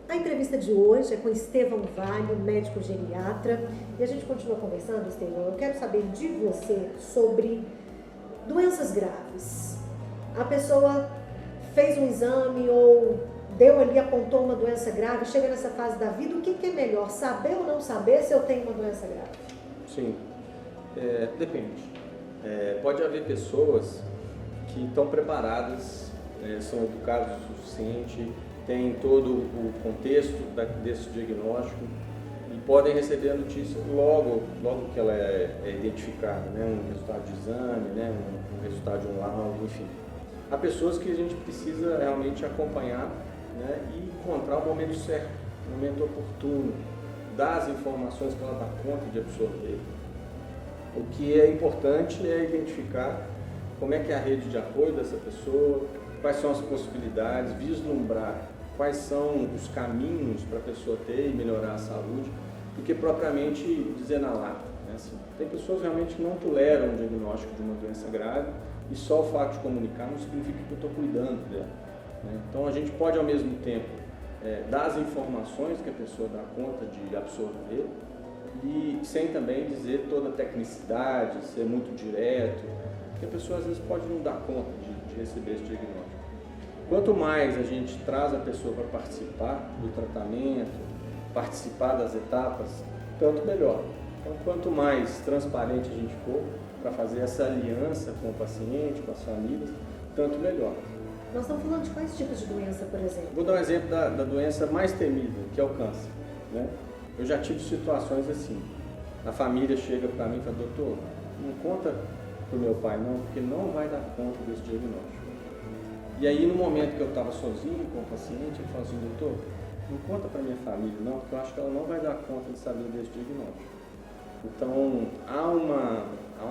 A entrevista de hoje é com Estevão Vale, médico geriatra, e a gente continua conversando, Estevão. Eu quero saber de você sobre doenças graves. A pessoa fez um exame ou deu ali, apontou uma doença grave, chega nessa fase da vida, o que é melhor, saber ou não saber se eu tenho uma doença grave? Sim, depende. Pode haver pessoas que estão preparadas, são educadas o suficiente, têm todo o contexto desse diagnóstico e podem receber a notícia logo que ela é identificada, né? Um resultado de exame, né? um resultado de um laudo, enfim. Há pessoas que a gente precisa realmente acompanhar, né? E encontrar o momento certo, o momento oportuno, dar as informações que ela dá conta de absorver. O que é importante é identificar como é que é a rede de apoio dessa pessoa, quais são as possibilidades, vislumbrar quais são os caminhos para a pessoa ter e melhorar a saúde, do que propriamente dizer na lata. Né? Assim, tem pessoas realmente que não toleram o diagnóstico de uma doença grave e só o fato de comunicar não significa que eu estou cuidando dela. Né? Então a gente pode ao mesmo tempo dar as informações que a pessoa dá conta de absorver e sem também dizer toda a tecnicidade, ser muito direto, porque a pessoa às vezes pode não dar conta de receber esse diagnóstico. Quanto mais a gente traz a pessoa para participar do tratamento, participar das etapas, tanto melhor. Então, quanto mais transparente a gente for para fazer essa aliança com o paciente, com as famílias, tanto melhor. Nós estamos falando de quais tipos de doença, por exemplo? Vou dar um exemplo da doença mais temível, que é o câncer. Né? Eu já tive situações assim. A família chega para mim e fala: doutor, não conta para o meu pai não, porque não vai dar conta desse diagnóstico. E aí, no momento que eu estava sozinho com o paciente, ele falou assim: doutor, não conta para minha família não, porque eu acho que ela não vai dar conta de saber desse diagnóstico. Então, há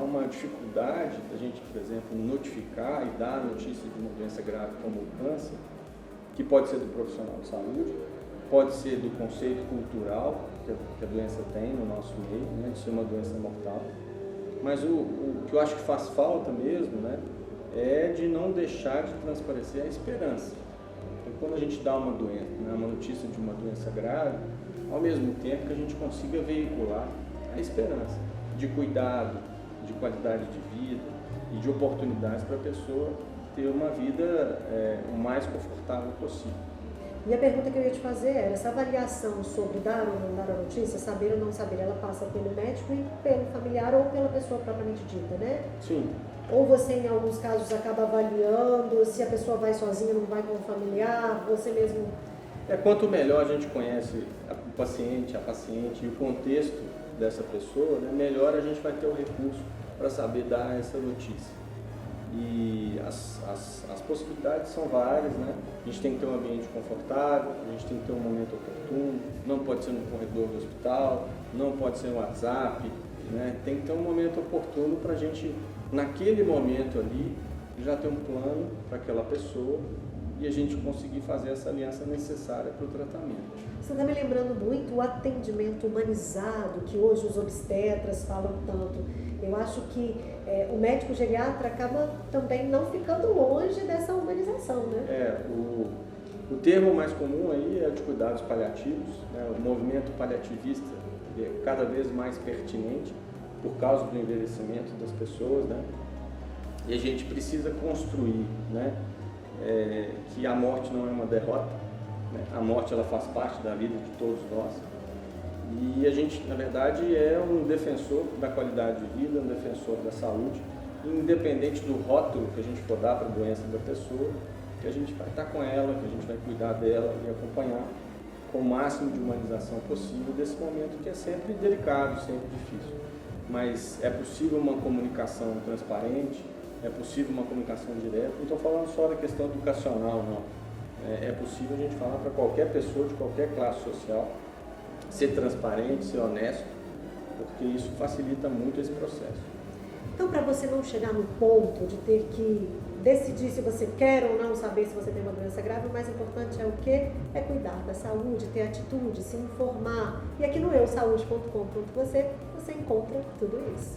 uma dificuldade da gente, por exemplo, notificar e dar a notícia de uma doença grave como o câncer, que pode ser do profissional de saúde, pode ser do conceito cultural que a doença tem no nosso meio, né, de ser uma doença mortal. Mas o que eu acho que faz falta mesmo, né, é de não deixar de transparecer a esperança. Então, quando a gente dá uma doença, né, uma notícia de uma doença grave, ao mesmo tempo que a gente consiga veicular a esperança de cuidado, de qualidade de vida e de oportunidades para a pessoa ter uma vida o mais confortável possível. E a pergunta que eu ia te fazer era, essa avaliação sobre dar ou não dar a notícia, saber ou não saber, ela passa pelo médico e pelo familiar ou pela pessoa propriamente dita, né? Sim. Ou você, em alguns casos, acaba avaliando se a pessoa vai sozinha, não vai com o familiar, você mesmo... Quanto melhor a gente conhece o paciente, a paciente e o contexto dessa pessoa, né, melhor a gente vai ter o recurso para saber dar essa notícia. E as possibilidades são várias, né? A gente tem que ter um ambiente confortável, a gente tem que ter um momento oportuno, não pode ser no corredor do hospital, não pode ser no WhatsApp, né? Tem que ter um momento oportuno para a gente, naquele momento ali, já ter um plano para aquela pessoa e a gente conseguir fazer essa aliança necessária para o tratamento. Você está me lembrando muito o atendimento humanizado que hoje os obstetras falam tanto. Eu acho que o médico geriatra acaba também não ficando longe dessa humanização, né? O termo mais comum aí é de cuidados paliativos, né? O movimento paliativista é cada vez mais pertinente por causa do envelhecimento das pessoas, né? E a gente precisa construir, né? Que a morte não é uma derrota, né? A morte ela faz parte da vida de todos nós. E a gente, na verdade, é um defensor da qualidade de vida, um defensor da saúde, independente do rótulo que a gente for dar para a doença da pessoa, que a gente vai estar com ela, que a gente vai cuidar dela e acompanhar com o máximo de humanização possível desse momento que é sempre delicado, sempre difícil. Mas é possível uma comunicação transparente, é possível uma comunicação direta. Não estou falando só da questão educacional, não. É possível a gente falar para qualquer pessoa de qualquer classe social, ser transparente, ser honesto, porque isso facilita muito esse processo. Então, para você não chegar no ponto de ter que decidir se você quer ou não saber se você tem uma doença grave, o mais importante é o quê? É cuidar da saúde, ter atitude, se informar. E aqui no eusaude.com.br você encontra tudo isso.